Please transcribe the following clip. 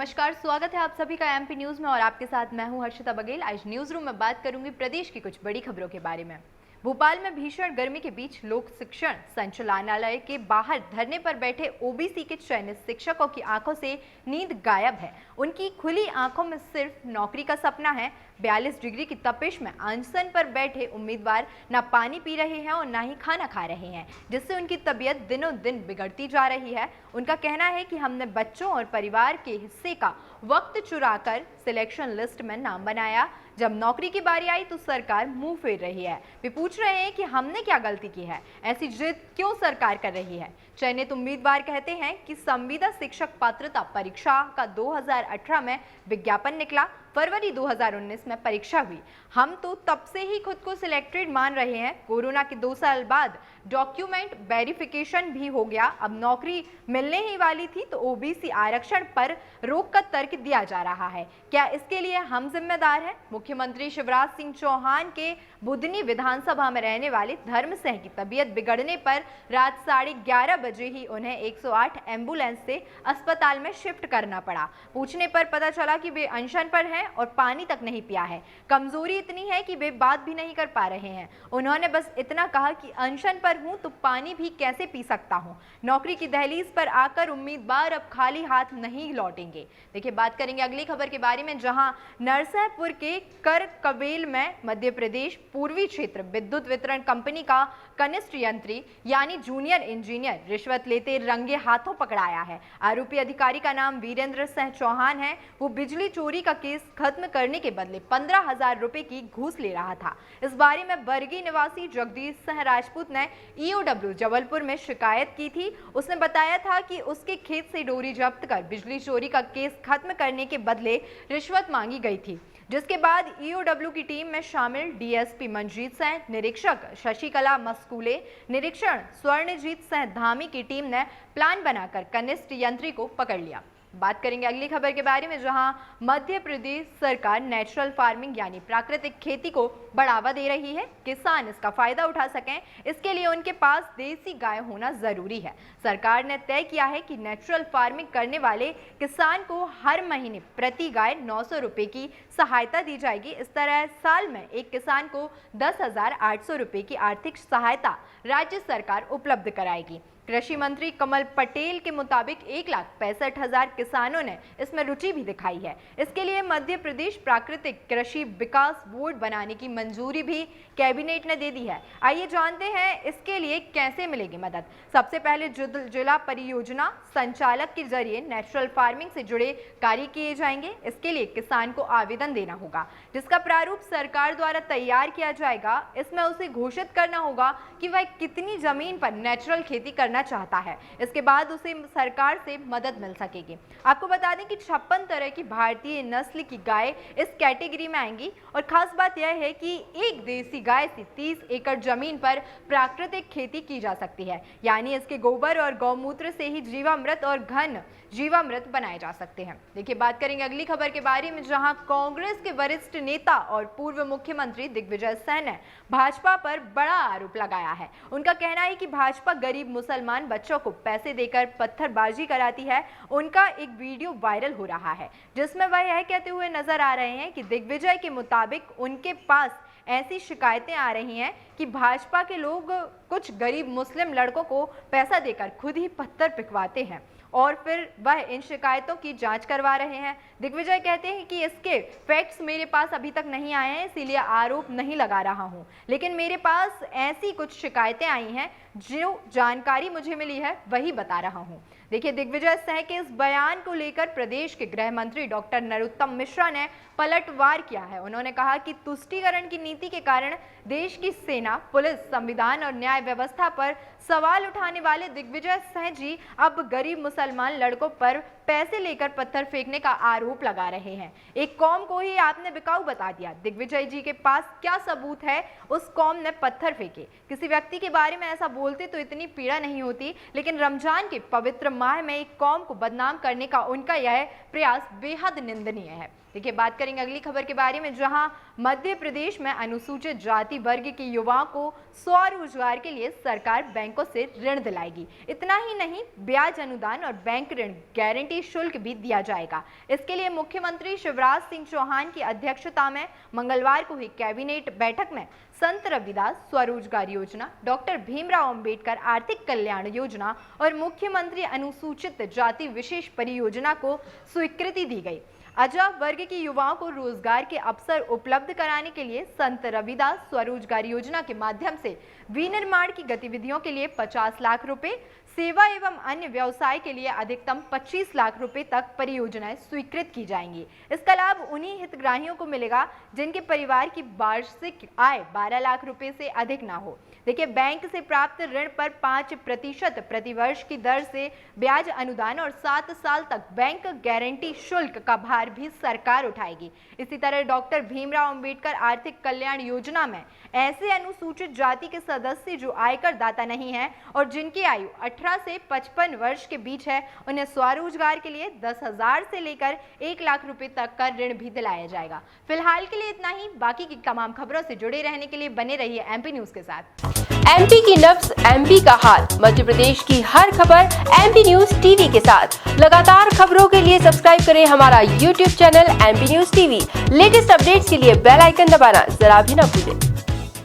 नमस्कार, स्वागत है आप सभी का एमपी न्यूज में और आपके साथ मैं हूं हर्षिता बघेल। आज न्यूज रूम में बात करूंगी प्रदेश की कुछ बड़ी खबरों के बारे में। भोपाल में भीषण गर्मी के बीच लोक शिक्षण संचालनालय के बाहर धरने पर बैठे ओबीसी के चयनित शिक्षकों की आंखों से नींद गायब है। उनकी खुली आंखों में सिर्फ नौकरी का सपना है। 42 डिग्री की तपिश में अनशन पर बैठे उम्मीदवार न पानी पी रहे हैं और न ही खाना खा रहे हैं, जिससे उनकी तबीयत दिनों दिन बिगड़ती जा रही है। उनका कहना है कि हमने बच्चों और परिवार के हिस्से का वक्त चुराकर सिलेक्शन लिस्ट में नाम बनाया। जब नौकरी की बारी आई तो सरकार मुंह फेर रही है। वे पूछ रहे हैं कि हमने क्या गलती की है, ऐसी जिद क्यों सरकार कर रही है। चयनित उम्मीदवार कहते हैं कि संविदा शिक्षक पात्रता परीक्षा का 2018 में विज्ञापन निकला, फरवरी 2019 में परीक्षा हुई। हम तो तब से ही खुद को सिलेक्टेड मान रहे हैं। कोरोना के 2 साल बाद डॉक्यूमेंट वेरिफिकेशन भी हो गया। अब नौकरी मिलने ही वाली थी तो ओबीसी आरक्षण पर रोक का तर्क दिया जा रहा है। क्या इसके लिए हम जिम्मेदार हैं? मुख्यमंत्री शिवराज सिंह चौहान के बुधनी विधानसभा में रहने वाले धर्म सिंह की तबीयत बिगड़ने पर रात 11:30 बजे ही उन्हें 108 एम्बुलेंस से अस्पताल में शिफ्ट करना पड़ा। पूछने पर पता चला कि वे अनशन पर हैं और पानी तक नहीं पिया है। कमजोरी इतनी है कि वे बात भी नहीं कर पा रहे हैं। उन्होंने बस इतना कहा कि अनशन पर हूं तो पानी भी कैसे पी सकता हूं। नौकरी की दहलीज पर आकर उम्मीदवार अब खाली हाथ नहीं लौटेंगे। देखिए, बात करेंगे अगली खबर के बारे में, जहां नरसिंहपुर के करकवेल में मध्य प्रदेश पूर्वी क्षेत्र विद्युत वितरण कंपनी का कनिष्ठ यंत्री यानी जूनियर इंजीनियर रिश्वत लेते रंगे हाथों पकड़ाया है। आरोपी अधिकारी का नाम वीरेंद्र सिंह चौहान है। वो बिजली चोरी का केस खत्म करने के बदले 15,000 रुपए की घूस ले रहा था। इस बारे में बरगी निवासी जगदीश सिंह राजपूत ने ईओडब्ल्यू जबलपुर में शिकायत की थी। उसने बताया था कि उसके खेत से डोरी जब्त कर बिजली चोरी का केस खत्म करने के बदले रिश्वत मांगी गई थी, जिसके बाद ईओडब्ल्यू की टीम में शामिल डीएसपी मंजीत सिंह, निरीक्षक शशिकला मस्कूले, निरीक्षण स्वर्णजीत सिंह धामी की टीम ने प्लान बनाकर कनिष्ठ यंत्री को पकड़ लिया। बात करेंगे अगली खबर के बारे में, जहां मध्य प्रदेश सरकार नेचुरल फार्मिंग यानी प्राकृतिक खेती को बढ़ावा दे रही है। किसान इसका फायदा उठा सकें, इसके लिए उनके पास देसी गाय होना जरूरी है। सरकार ने तय किया है कि नेचुरल फार्मिंग करने वाले किसान को हर महीने प्रति गाय 900 रुपए की सहायता दी जाएगी। इस तरह साल में एक किसान को 10,800 रुपए की आर्थिक सहायता राज्य सरकार उपलब्ध कराएगी। कृषि मंत्री कमल पटेल के मुताबिक 1,65,000 किसानों ने इसमें रुचि भी दिखाई है। इसके लिए मध्य प्रदेश प्राकृतिक कृषि विकास बोर्ड बनाने की मंजूरी भी कैबिनेट ने दे दी है। आइए जानते हैं इसके लिए कैसे मिलेगी मदद। सबसे पहले जिला परियोजना संचालक के जरिए नेचुरल फार्मिंग से जुड़े कार्य किए जाएंगे। इसके लिए किसान को आवेदन देना होगा, जिसका प्रारूप सरकार द्वारा तैयार किया जाएगा। इसमें उसे घोषित करना होगा कि वह कितनी जमीन पर नेचुरल खेती करना चाहता है। इसके बाद उसे सरकार से मदद मिल सकेगी। आपको बता दें कि 56 तरह की भारतीय नस्ल की गाय इस कैटेगरी में आएंगी और खास बात यह है कि एक देसी गाय से 30 एकड़ जमीन पर प्राकृतिक खेती की जा सकती है, यानी इसके गोबर और गौमूत्र से ही जीवामृत और घन जीवामृत बनाए जा सकते हैं। देखिए, बात करेंगे अगली खबर के बारे में, जहां कांग्रेस के वरिष्ठ नेता और पूर्व मुख्यमंत्री दिग्विजय सिंह ने भाजपा पर बड़ा आरोप लगाया है। उनका कहना है कि भाजपा गरीब मुसलमान बच्चों को पैसे देकर पत्थरबाजी कराती है। उनका एक वीडियो वायरल हो रहा है जिसमें वह यह कहते हुए नजर आ रहे हैं कि दिग्विजय के मुताबिक उनके पास ऐसी शिकायतें आ रही हैं कि भाजपा के लोग कुछ गरीब मुस्लिम लड़कों को पैसा देकर खुद ही पत्थर पिघवाते हैं और फिर वह इन शिकायतों की जांच करवा रहे हैं। दिग्विजय कहते हैं कि इसके फैक्ट्स मेरे पास अभी तक नहीं आए हैं, इसीलिए आरोप नहीं लगा रहा हूं, लेकिन मेरे पास ऐसी कुछ शिकायतें आई हैं, जो जानकारी मुझे मिली है वही बता रहा हूं। देखिए, दिग्विजय सिंह के इस बयान को लेकर प्रदेश के गृह मंत्री डॉक्टर नरोत्तम मिश्रा ने पलटवार किया है। उन्होंने कहा कि तुष्टीकरण की नीति के कारण देश की सेना, पुलिस, संविधान और न्याय व्यवस्था पर सवाल उठाने वाले दिग्विजय सिंह जी अब गरीब मुसलमान लड़कों पर पैसे लेकर पत्थर फेंकने का आरोप लगा रहे हैं। एक कौम को ही आपने बिकाऊ बता दिया। दिग्विजय जी के पास क्या सबूत है उस कौम ने पत्थर फेंके? किसी व्यक्ति के बारे में ऐसा बोलते तो इतनी पीड़ा नहीं होती, लेकिन रमजान के पवित्र माह में एक कौम को बदनाम करने का उनका यह प्रयास बेहद निंदनीय है। देखिए, बात करेंगे अगली खबर के बारे में, जहां मध्य प्रदेश में अनुसूचित जाति वर्ग के युवाओं को स्वरोजगार के के लिए सरकार बैंकों से ऋण दिलाएगी। इतना ही नहीं, ब्याज अनुदान और बैंक ऋण गारंटी शुल्क भी दिया जाएगा। इसके लिए मुख्यमंत्री शिवराज सिंह चौहान की अध्यक्षता में मंगलवार को हुई कैबिनेट बैठक में संत रविदास स्वरोजगार योजना, डॉक्टर भीमराव अंबेडकर आर्थिक कल्याण योजना और मुख्यमंत्री अनुसूचित जाति विशेष परियोजना को स्वीकृति दी गई। अजय वर्ग के युवाओं को रोजगार के अवसर उपलब्ध कराने के लिए संत रविदास स्वरोजगार योजना के माध्यम से विनिर्माण की गतिविधियों के लिए 50 लाख रुपए, सेवा एवं अन्य व्यवसाय के लिए अधिकतम 25 लाख रुपए तक परियोजनाएं स्वीकृत की जाएंगी। इसका लाभ उन्हीं हितग्राहियों को मिलेगा जिनके परिवार की वार्षिक आय 12 लाख रुपए से अधिक ना हो। देखिए, बैंक से प्राप्त ऋण पर 5% प्रतिवर्ष की दर से ब्याज अनुदान और 7 साल तक बैंक गारंटी शुल्क का भार भी सरकार उठाएगी। इसी तरह डॉक्टर भीमराव अंबेडकर आर्थिक कल्याण योजना में ऐसे अनुसूचित जाति के सदस्य जो आयकर दाता नहीं है और जिनकी आयु 18 से 55 वर्ष के बीच है, उन्हें स्वरोजगार के लिए 10,000 से लेकर 1 लाख रुपए तक का ऋण भी दिलाया जाएगा। फिलहाल के लिए इतना ही। बाकी की तमाम खबरों से जुड़े रहने के लिए बने रहिए एमपी न्यूज के साथ। एमपी की नब्ज, एमपी का हाल, मध्य प्रदेश की हर खबर एमपी न्यूज टीवी के साथ। लगातार खबरों के लिए सब्सक्राइब करें हमारा YouTube channel MP news TV. Latest updates के लिए बेल आइकन दबाना जरा भी न भूलें।